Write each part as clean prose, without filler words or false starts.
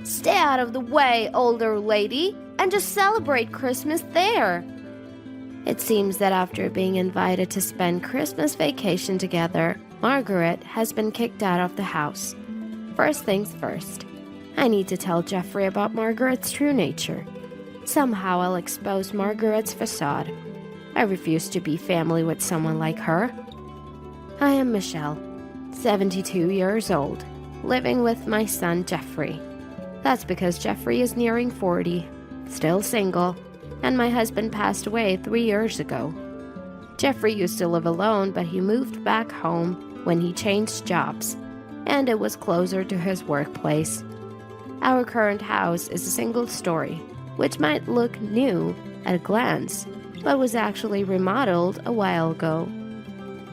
Stay out of the way, older lady, and just celebrate Christmas there. It seems that after being invited to spend Christmas vacation together, Margaret has been kicked out of the house. First things first, I need to tell Jeffrey about Margaret's true nature. Somehow I'll expose Margaret's facade. I refuse to be family with someone like her. I am Michelle, 72 years old, living with my son Jeffrey. That's because Jeffrey is nearing 40, still single, and my husband passed away 3 years ago. Jeffrey used to live alone, but he moved back home when he changed jobs, and it was closer to his workplace. Our current house is a single story, which might look new at a glance, but was actually remodeled a while ago.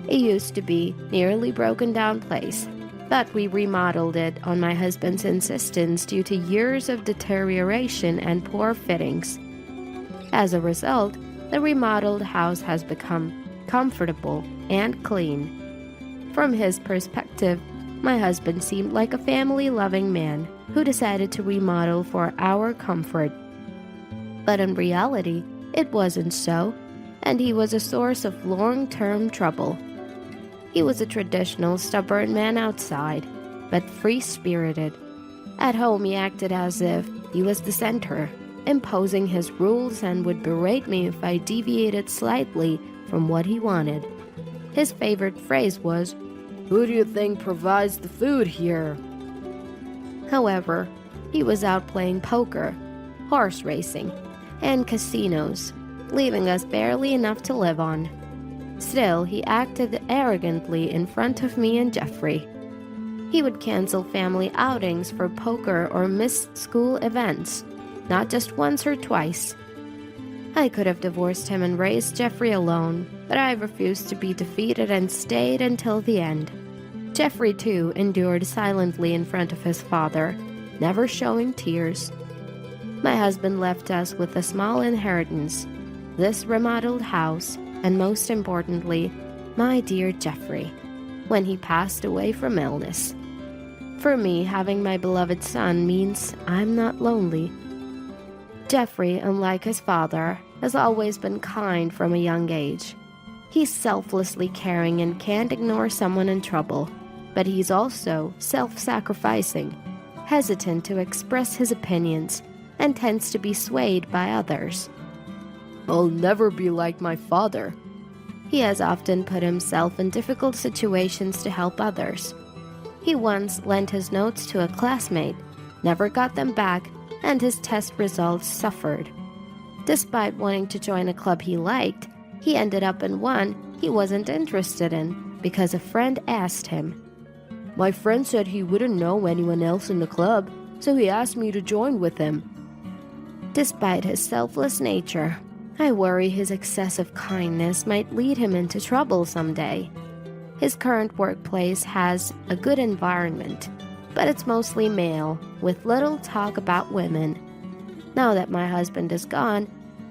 It used to be a nearly broken down place, but we remodeled it on my husband's insistence due to years of deterioration and poor fittings. As a result, the remodeled house has become comfortable and clean. From his perspective, my husband seemed like a family-loving man who decided to remodel for our comfort. But in reality, it wasn't so, and he was a source of long-term trouble. He was a traditional, stubborn man outside, but free-spirited. At home, he acted as if he was the center, imposing his rules and would berate me if I deviated slightly from what he wanted. His favorite phrase was, "Who do you think provides the food here?" However, he was out playing poker, horse racing, and casinos, leaving us barely enough to live on. Still, he acted arrogantly in front of me and Jeffrey. He would cancel family outings for poker or miss school events, not just once or twice. I could have divorced him and raised Jeffrey alone, but I refused to be defeated and stayed until the end. Jeffrey, too, endured silently in front of his father, never showing tears. My husband left us with a small inheritance, this remodeled house, and most importantly, my dear Jeffrey, when he passed away from illness. For me, having my beloved son means I'm not lonely. Jeffrey, unlike his father, has always been kind from a young age. He's selflessly caring and can't ignore someone in trouble, but he's also self-sacrificing, hesitant to express his opinions, and tends to be swayed by others. "I'll never be like my father." He has often put himself in difficult situations to help others. He once lent his notes to a classmate, never got them back, and his test results suffered. Despite wanting to join a club he liked, he ended up in one he wasn't interested in because a friend asked him. "My friend said he wouldn't know anyone else in the club, so he asked me to join with him." Despite his selfless nature, I worry his excessive kindness might lead him into trouble someday. His current workplace has a good environment, but it's mostly male, with little talk about women. Now that my husband is gone,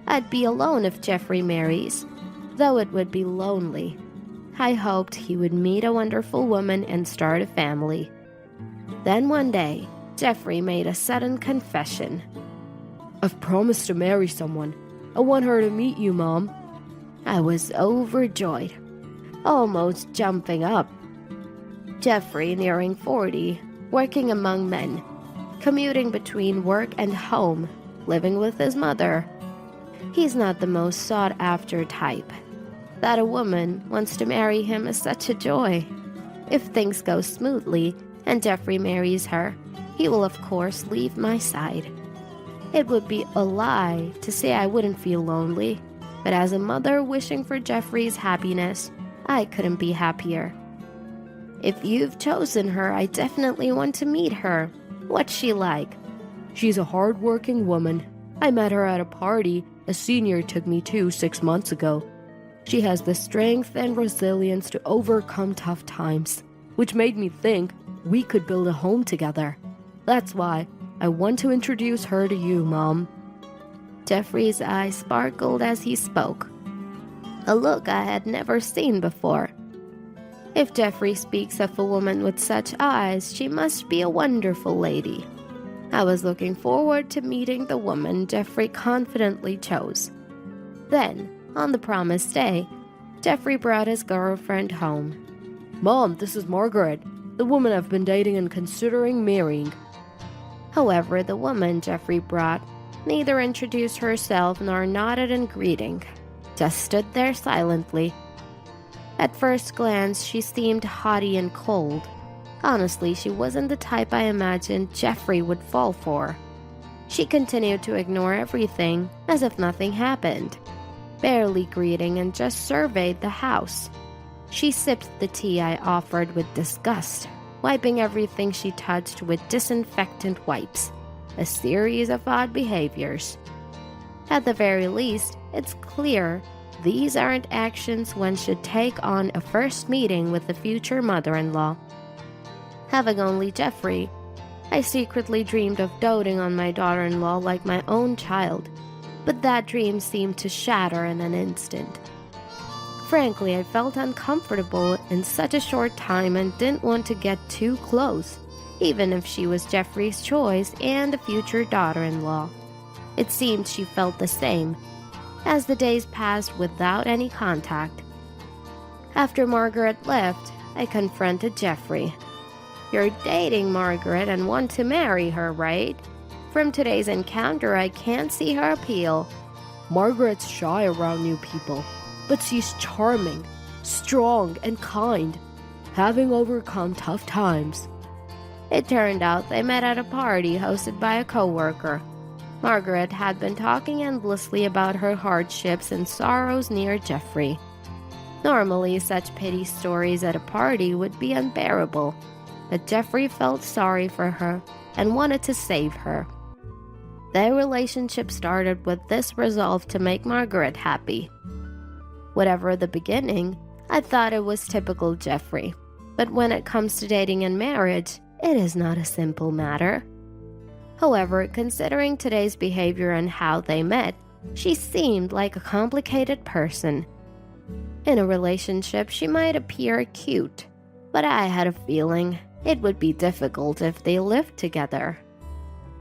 I'd be alone if Jeffrey marries, though it would be lonely. I hoped he would meet a wonderful woman and start a family. Then one day, Jeffrey made a sudden confession. "I've promised to marry someone. I want her to meet you, Mom." I was overjoyed, almost jumping up. Jeffrey, nearing 40, working among men, commuting between work and home, living with his mother. He's not the most sought-after type. That a woman wants to marry him is such a joy. If things go smoothly and Jeffrey marries her, he will of course leave my side. It would be a lie to say I wouldn't feel lonely, but as a mother wishing for Jeffrey's happiness, I couldn't be happier. If you've chosen her, I definitely want to meet her. What's she like? She's a hard-working woman. I met her at a party a senior took me to 6 months ago. She has the strength and resilience to overcome tough times, which made me think we could build a home together. That's why I want to introduce her to you, Mom." Jeffrey's eyes sparkled as he spoke, a look I had never seen before. If Jeffrey speaks of a woman with such eyes, she must be a wonderful lady. I was looking forward to meeting the woman Jeffrey confidently chose. Then, on the promised day, Jeffrey brought his girlfriend home. "Mom, this is Margaret, the woman I've been dating and considering marrying." However, the woman Jeffrey brought neither introduced herself nor nodded in greeting, just stood there silently. At first glance, she seemed haughty and cold. Honestly, she wasn't the type I imagined Jeffrey would fall for. She continued to ignore everything as if nothing happened, barely greeting and just surveyed the house. She sipped the tea I offered with disgust, wiping everything she touched with disinfectant wipes, a series of odd behaviors. At the very least, it's clear these aren't actions one should take on a first meeting with the future mother-in-law. Having only Jeffrey, I secretly dreamed of doting on my daughter-in-law like my own child, but that dream seemed to shatter in an instant. Frankly, I felt uncomfortable in such a short time and didn't want to get too close, even if she was Jeffrey's choice and a future daughter-in-law. It seemed she felt the same, as the days passed without any contact. After Margaret left, I confronted Jeffrey. "You're dating Margaret and want to marry her, right? From today's encounter, I can't see her appeal." "Margaret's shy around new people, but she's charming, strong, and kind, having overcome tough times." It turned out they met at a party hosted by a coworker. Margaret had been talking endlessly about her hardships and sorrows near Jeffrey. Normally, such pity stories at a party would be unbearable, but Jeffrey felt sorry for her and wanted to save her. Their relationship started with this resolve to make Margaret happy. Whatever the beginning, I thought it was typical Jeffrey. But when it comes to dating and marriage, it is not a simple matter. However, considering today's behavior and how they met, she seemed like a complicated person. In a relationship, she might appear cute, but I had a feeling it would be difficult if they lived together.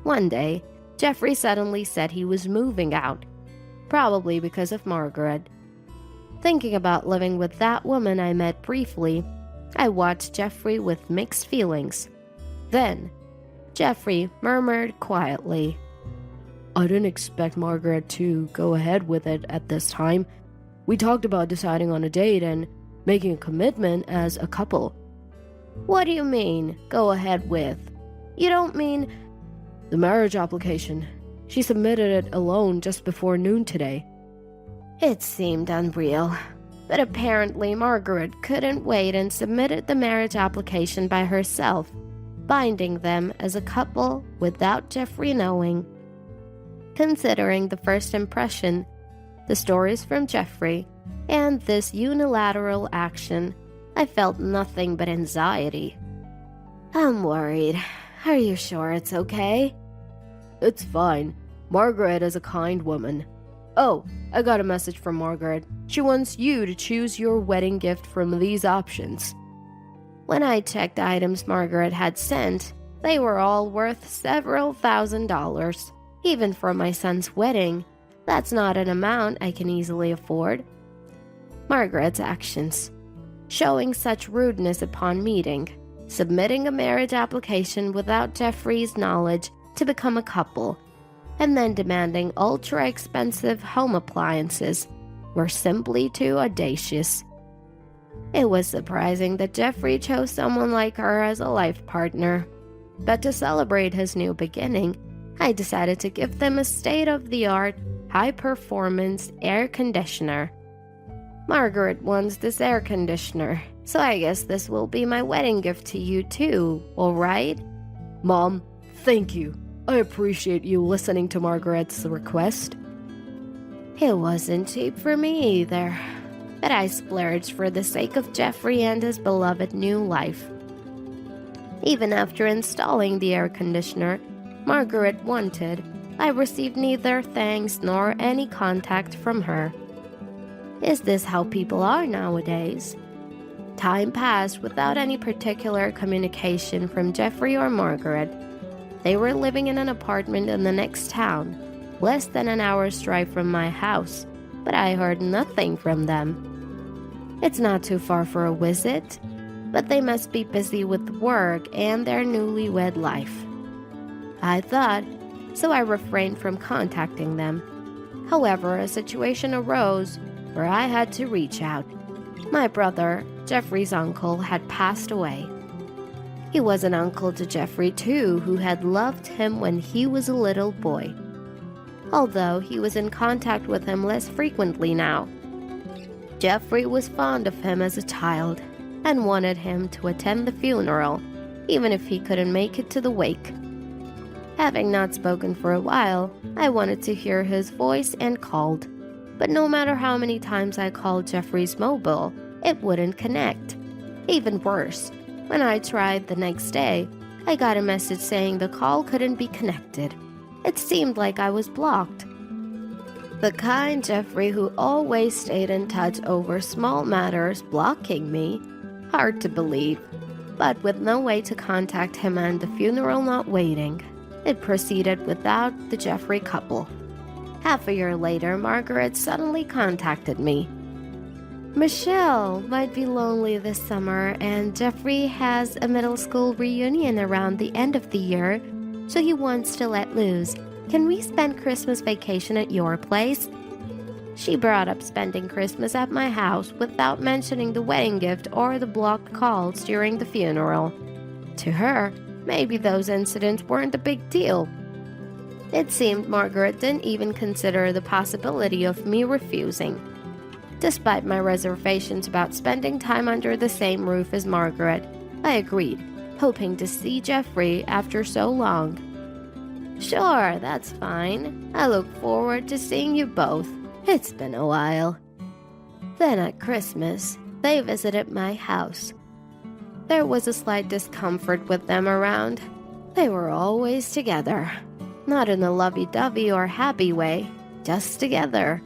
One day, Jeffrey suddenly said he was moving out, probably because of Margaret. Thinking about living with that woman I met briefly, I watched Jeffrey with mixed feelings. Then, Jeffrey murmured quietly, "I didn't expect Margaret to go ahead with it at this time. We talked about deciding on a date and making a commitment as a couple." "What do you mean, go ahead with? You don't mean—" "The marriage application. She submitted it alone just before noon today." It seemed unreal, but apparently Margaret couldn't wait and submitted the marriage application by herself, binding them as a couple without Jeffrey knowing. Considering the first impression, the stories from Jeffrey, and this unilateral action, I felt nothing but anxiety. "I'm worried. Are you sure it's okay?" "It's fine. Margaret is a kind woman. Oh, I got a message from Margaret. She wants you to choose your wedding gift from these options." When I checked items Margaret had sent, they were all worth several $1,000s. Even for my son's wedding, that's not an amount I can easily afford. Margaret's actions, showing such rudeness upon meeting, submitting a marriage application without Jeffrey's knowledge to become a couple, and then demanding ultra-expensive home appliances, were simply too audacious. It was surprising that Jeffrey chose someone like her as a life partner. But to celebrate his new beginning, I decided to give them a state-of-the-art, high-performance air conditioner. Margaret wants this air conditioner, so I guess this will be my wedding gift to you too, alright? "Mom, thank you. I appreciate you listening to Margaret's request." It wasn't cheap for me either, but I splurged for the sake of Jeffrey and his beloved new life. Even after installing the air conditioner Margaret wanted, I received neither thanks nor any contact from her. Is this how people are nowadays? Time passed without any particular communication from Jeffrey or Margaret. They were living in an apartment in the next town, less than an hour's drive from my house, but I heard nothing from them. It's not too far for a visit, but they must be busy with work and their newlywed life, I thought, so I refrained from contacting them. However, a situation arose where I had to reach out. My brother, Jeffrey's uncle, had passed away. He was an uncle to Jeffrey, too, who had loved him when he was a little boy, although he was in contact with him less frequently now. Jeffrey was fond of him as a child and wanted him to attend the funeral, even if he couldn't make it to the wake. Having not spoken for a while, I wanted to hear his voice and called, but no matter how many times I called Jeffrey's mobile, it wouldn't connect. Even worse, when I tried the next day, I got a message saying the call couldn't be connected. It seemed like I was blocked. The kind Jeffrey who always stayed in touch over small matters blocking me? Hard to believe. But with no way to contact him and the funeral not waiting, it proceeded without the Jeffrey couple. Half a year later, Margaret suddenly contacted me. Michelle might be lonely this summer, and Jeffrey has a middle school reunion around the end of the year, so he wants to let loose. Can we spend Christmas vacation at your place? She brought up spending Christmas at my house without mentioning the wedding gift or the blocked calls during the funeral. To her, maybe those incidents weren't a big deal. It seemed Margaret didn't even consider the possibility of me refusing. Despite my reservations about spending time under the same roof as Margaret, I agreed, hoping to see Jeffrey after so long. Sure, that's fine. I look forward to seeing you both. It's been a while. Then at Christmas, they visited my house. There was a slight discomfort with them around. They were always together. Not in a lovey-dovey or happy way, just together.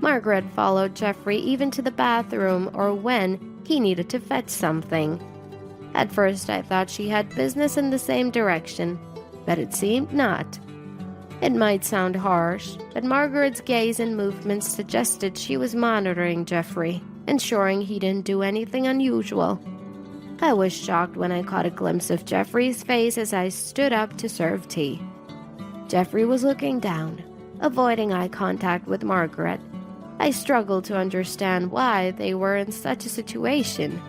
Margaret followed Jeffrey even to the bathroom or when he needed to fetch something. At first I thought she had business in the same direction, but it seemed not. It might sound harsh, but Margaret's gaze and movements suggested she was monitoring Jeffrey, ensuring he didn't do anything unusual. I was shocked when I caught a glimpse of Jeffrey's face as I stood up to serve tea. Jeffrey was looking down, avoiding eye contact with Margaret. I struggled to understand why they were in such a situation,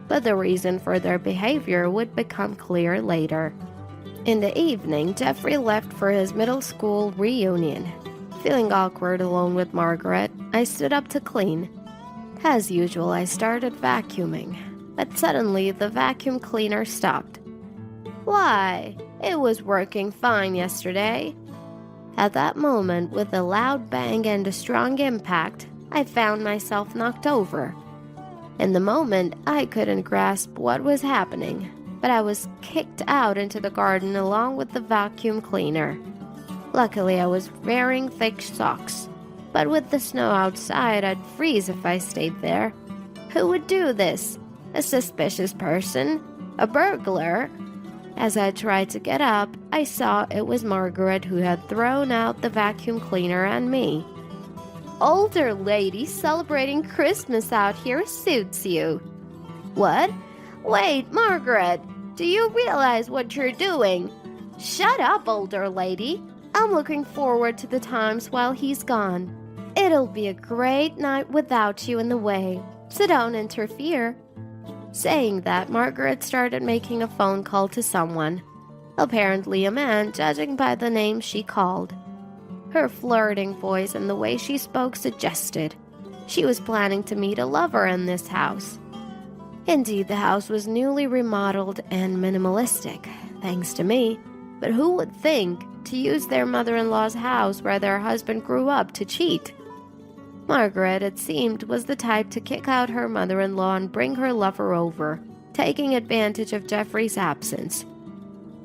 but the reason for their behavior would become clear later. In the evening, Jeffrey left for his middle school reunion. Feeling awkward alone with Margaret, I stood up to clean. As usual, I started vacuuming, but suddenly the vacuum cleaner stopped. Why? It was working fine yesterday. At that moment, with a loud bang and a strong impact, I found myself knocked over. In the moment, I couldn't grasp what was happening, but I was kicked out into the garden along with the vacuum cleaner. Luckily, I was wearing thick socks, but with the snow outside, I'd freeze if I stayed there. Who would do this? A suspicious person? A burglar? As I tried to get up, I saw it was Margaret who had thrown out the vacuum cleaner and me. Older lady celebrating Christmas out here suits you. What? Wait, Margaret, do you realize what you're doing? Shut up, older lady. I'm looking forward to the times while he's gone. It'll be a great night without you in the way, so don't interfere. Saying that, Margaret started making a phone call to someone. Apparently a man, judging by the name she called. Her flirting voice and the way she spoke suggested she was planning to meet a lover in this house. Indeed, the house was newly remodeled and minimalistic, thanks to me. But who would think to use their mother-in-law's house where their husband grew up to cheat? Margaret, it seemed, was the type to kick out her mother-in-law and bring her lover over, taking advantage of Jeffrey's absence.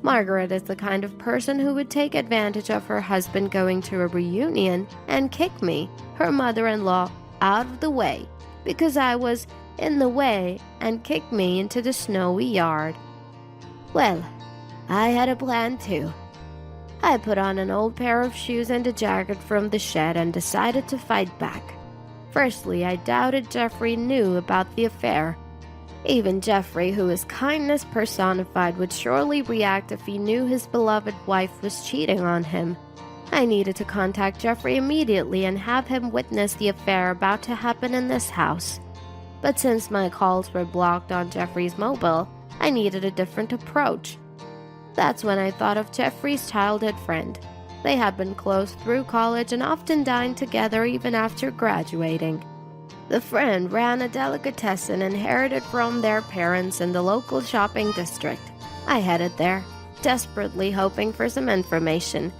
Margaret is the kind of person who would take advantage of her husband going to a reunion and kick me, her mother-in-law, out of the way because I was in the way and kick me into the snowy yard. Well, I had a plan too. I put on an old pair of shoes and a jacket from the shed and decided to fight back. Firstly, I doubted Jeffrey knew about the affair. Even Jeffrey, who is kindness personified, would surely react if he knew his beloved wife was cheating on him. I needed to contact Jeffrey immediately and have him witness the affair about to happen in this house. But since my calls were blocked on Jeffrey's mobile, I needed a different approach. That's when I thought of Jeffrey's childhood friend. They had been close through college and often dined together even after graduating. The friend ran a delicatessen inherited from their parents in the local shopping district. I headed there, desperately hoping for some information.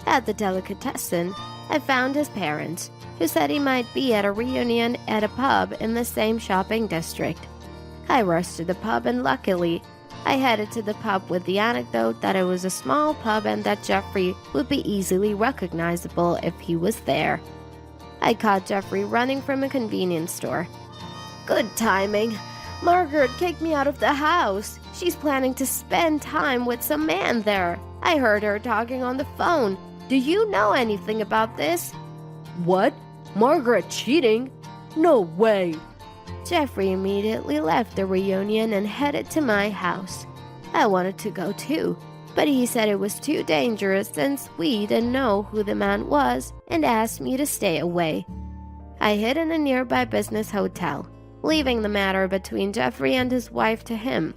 At the delicatessen, I found his parents, who said he might be at a reunion at a pub in the same shopping district. I rushed to the pub and luckily, I headed to the pub with the anecdote that it was a small pub and that Jeffrey would be easily recognizable if he was there. I caught Jeffrey running from a convenience store. Good timing. Margaret kicked me out of the house. She's planning to spend time with some man there. I heard her talking on the phone. Do you know anything about this? What? Margaret cheating? No way! Jeffrey immediately left the reunion and headed to my house. I wanted to go too, but he said it was too dangerous since we didn't know who the man was and asked me to stay away. I hid in a nearby business hotel, leaving the matter between Jeffrey and his wife to him.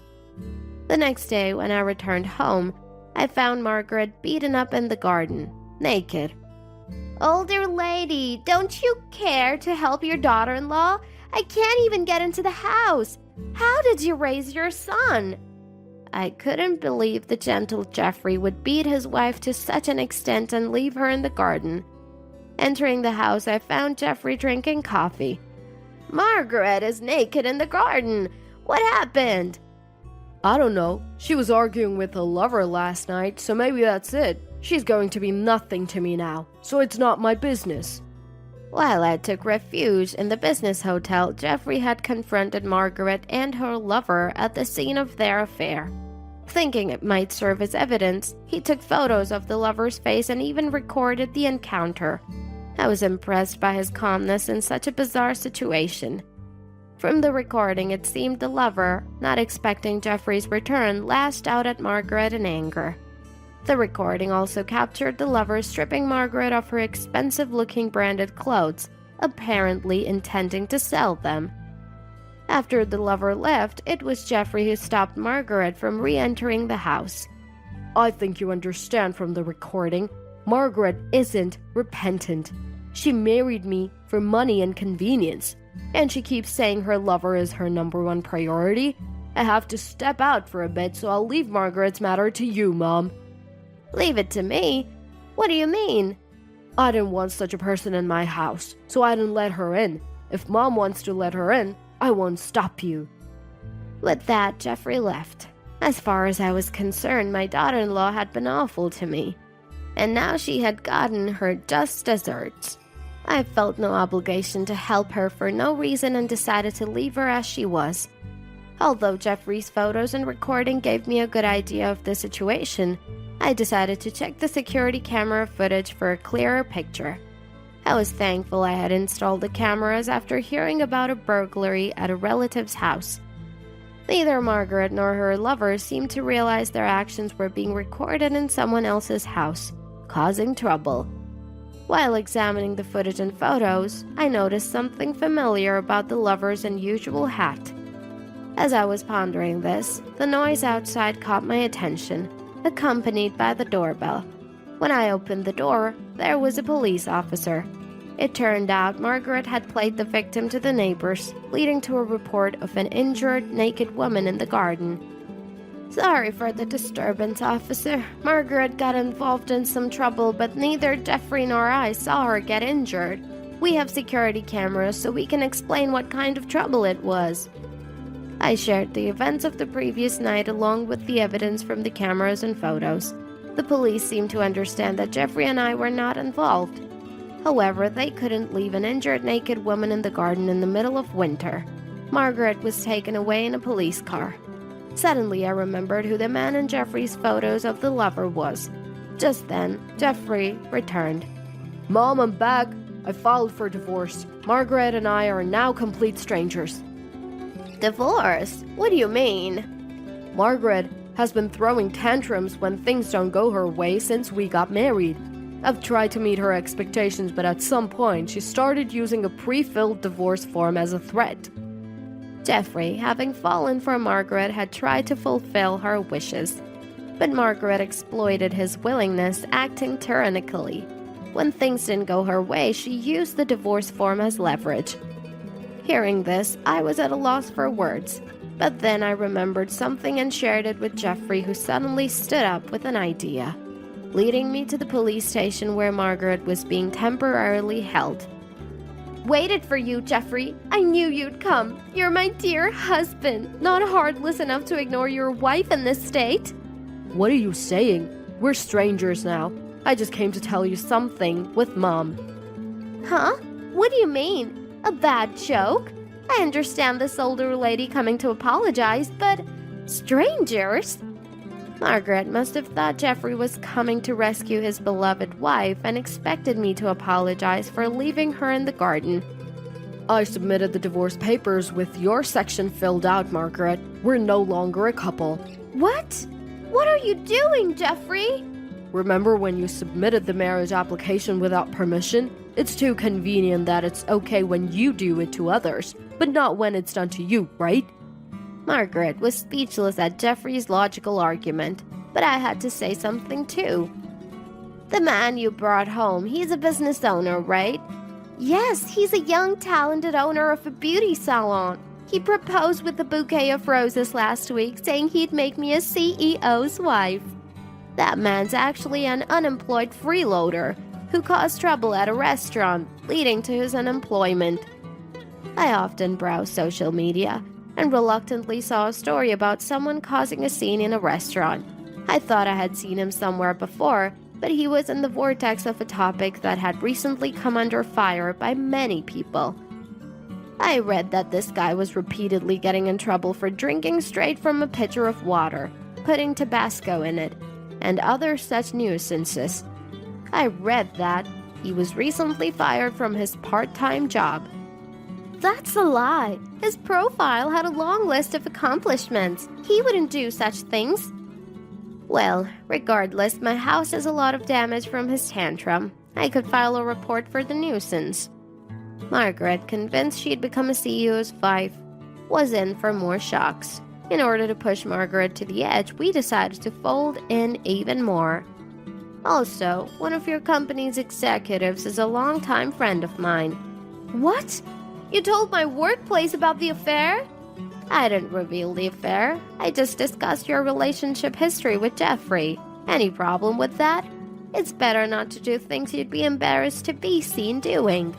The next day, when I returned home, I found Margaret beaten up in the garden, naked. Older lady, don't you care to help your daughter-in-law? I can't even get into the house. How did you raise your son? I couldn't believe the gentle Jeffrey would beat his wife to such an extent and leave her in the garden. Entering the house, I found Jeffrey drinking coffee. Margaret is naked in the garden. What happened? I don't know. She was arguing with a lover last night, so maybe that's it. She's going to be nothing to me now, so it's not my business. While I took refuge in the business hotel, Jeffrey had confronted Margaret and her lover at the scene of their affair. Thinking it might serve as evidence, he took photos of the lover's face and even recorded the encounter. I was impressed by his calmness in such a bizarre situation. From the recording, it seemed the lover, not expecting Jeffrey's return, lashed out at Margaret in anger. The recording also captured the lover stripping Margaret of her expensive-looking branded clothes, apparently intending to sell them. After the lover left, it was Jeffrey who stopped Margaret from re-entering the house. I think you understand from the recording, Margaret isn't repentant. She married me for money and convenience, and she keeps saying her lover is her number one priority. I have to step out for a bit, so I'll leave Margaret's matter to you, Mom. Leave it to me? What do you mean? I didn't want such a person in my house, so I didn't let her in. If Mom wants to let her in, I won't stop you. With that, Jeffrey left. As far as I was concerned, my daughter-in-law had been awful to me, and now she had gotten her just desserts. I felt no obligation to help her for no reason and decided to leave her as she was. Although Jeffrey's photos and recording gave me a good idea of the situation, I decided to check the security camera footage for a clearer picture. I was thankful I had installed the cameras after hearing about a burglary at a relative's house. Neither Margaret nor her lover seemed to realize their actions were being recorded in someone else's house, causing trouble. While examining the footage and photos, I noticed something familiar about the lover's unusual hat. As I was pondering this, the noise outside caught my attention, accompanied by the doorbell. When I opened the door, there was a police officer. It turned out Margaret had played the victim to the neighbors, leading to a report of an injured, naked woman in the garden. Sorry for the disturbance, officer. Margaret got involved in some trouble, but neither Jeffrey nor I saw her get injured. We have security cameras, so we can explain what kind of trouble it was. I shared the events of the previous night along with the evidence from the cameras and photos. The police seemed to understand that Jeffrey and I were not involved. However, they couldn't leave an injured naked woman in the garden in the middle of winter. Margaret was taken away in a police car. Suddenly, I remembered who the man in Jeffrey's photos of the lover was. Just then, Jeffrey returned. Mom, I'm back. I filed for divorce. Margaret and I are now complete strangers. Divorce? What do you mean? Margaret has been throwing tantrums when things don't go her way since we got married. I've tried to meet her expectations, but at some point she started using a pre-filled divorce form as a threat. Jeffrey, having fallen for Margaret, had tried to fulfill her wishes. But Margaret exploited his willingness, acting tyrannically. When things didn't go her way, she used the divorce form as leverage. Hearing this, I was at a loss for words. But then I remembered something and shared it with Jeffrey, who suddenly stood up with an idea, leading me to the police station where Margaret was being temporarily held. Waited for you, Jeffrey. I knew you'd come. You're my dear husband. Not heartless enough to ignore your wife in this state. What are you saying? We're strangers now. I just came to tell you something with Mom. Huh? What do you mean? A bad joke? I understand this older lady coming to apologize, but strangers? Margaret must have thought Jeffrey was coming to rescue his beloved wife and expected me to apologize for leaving her in the garden. I submitted the divorce papers with your section filled out, Margaret. We're no longer a couple. What? What are you doing, Jeffrey? Remember when you submitted the marriage application without permission? It's too convenient that it's okay when you do it to others, but not when it's done to you, right? Margaret was speechless at Jeffrey's logical argument, but I had to say something too. The man you brought home, he's a business owner, right? Yes, he's a young, talented owner of a beauty salon. He proposed with a bouquet of roses last week, saying he'd make me a CEO's wife. That man's actually an unemployed freeloader who caused trouble at a restaurant, leading to his unemployment. I often browse social media and reluctantly saw a story about someone causing a scene in a restaurant. I thought I had seen him somewhere before, but he was in the vortex of a topic that had recently come under fire by many people. I read that this guy was repeatedly getting in trouble for drinking straight from a pitcher of water, putting Tabasco in it, and other such nuisances. I read that he was recently fired from his part-time job. That's a lie. His profile had a long list of accomplishments. He wouldn't do such things. Well, regardless, my house has a lot of damage from his tantrum. I could file a report for the nuisance. Margaret, convinced she'd become a CEO's wife, was in for more shocks. In order to push Margaret to the edge, we decided to fold in even more. Also, one of your company's executives is a longtime friend of mine. What? You told my workplace about the affair? I didn't reveal the affair. I just discussed your relationship history with Jeffrey. Any problem with that? It's better not to do things you'd be embarrassed to be seen doing.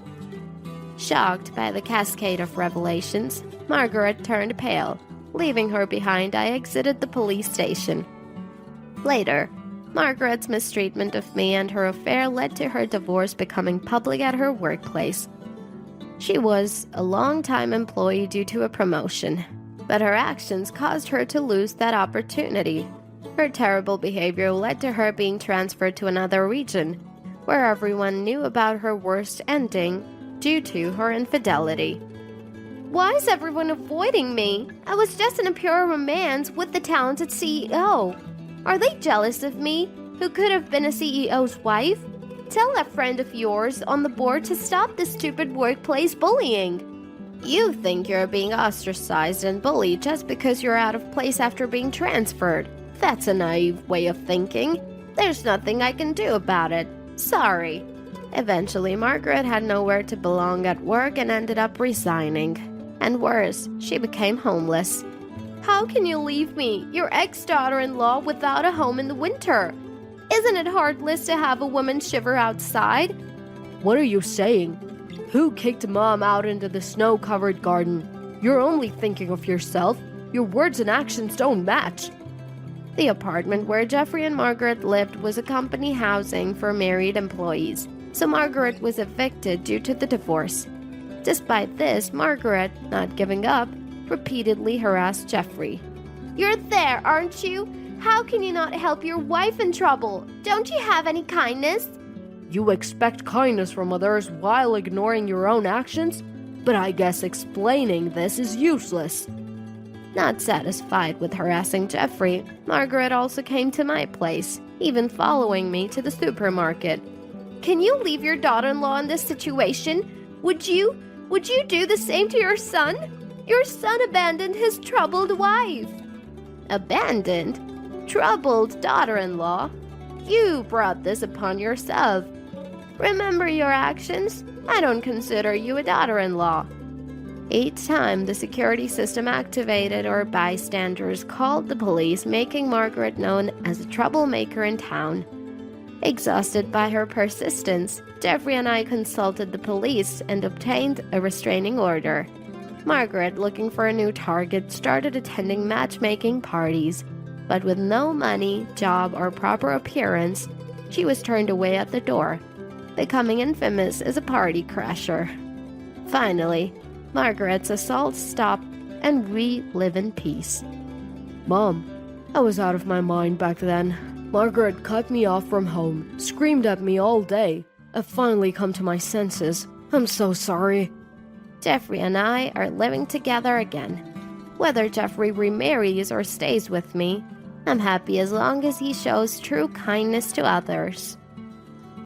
Shocked by the cascade of revelations, Margaret turned pale. Leaving her behind, I exited the police station. Later, Margaret's mistreatment of me and her affair led to her divorce becoming public at her workplace. She was a long-time employee due to a promotion, but her actions caused her to lose that opportunity. Her terrible behavior led to her being transferred to another region, where everyone knew about her worst ending due to her infidelity. Why is everyone avoiding me? I was just in a pure romance with the talented CEO. Are they jealous of me, who could have been a CEO's wife? Tell that friend of yours on the board to stop this stupid workplace bullying. You think you're being ostracized and bullied just because you're out of place after being transferred. That's a naive way of thinking. There's nothing I can do about it. Sorry. Eventually, Margaret had nowhere to belong at work and ended up resigning. And worse, she became homeless. How can you leave me, your ex-daughter-in-law, without a home in the winter? Isn't it heartless to have a woman shiver outside? What are you saying? Who kicked Mom out into the snow-covered garden? You're only thinking of yourself. Your words and actions don't match. The apartment where Jeffrey and Margaret lived was a company housing for married employees, so Margaret was evicted due to the divorce. Despite this, Margaret, not giving up, repeatedly harassed Jeffrey. You're there, aren't you? How can you not help your wife in trouble? Don't you have any kindness? You expect kindness from others while ignoring your own actions? But I guess explaining this is useless. Not satisfied with harassing Jeffrey, Margaret also came to my place, even following me to the supermarket. Can you leave your daughter-in-law in this situation? Would you do the same to your son? Your son abandoned his troubled wife. Abandoned? Troubled daughter-in-law? You brought this upon yourself. Remember your actions? I don't consider you a daughter-in-law. Each time the security system activated or bystanders called the police, making Margaret known as a troublemaker in town. Exhausted by her persistence, Jeffrey and I consulted the police and obtained a restraining order. Margaret, looking for a new target, started attending matchmaking parties, but with no money, job, or proper appearance, she was turned away at the door, becoming infamous as a party crasher. Finally, Margaret's assaults stopped and we live in peace. Mom, I was out of my mind back then. Margaret cut me off from home, screamed at me all day. I've finally come to my senses. I'm so sorry. Jeffrey and I are living together again. Whether Jeffrey remarries or stays with me, I'm happy as long as he shows true kindness to others.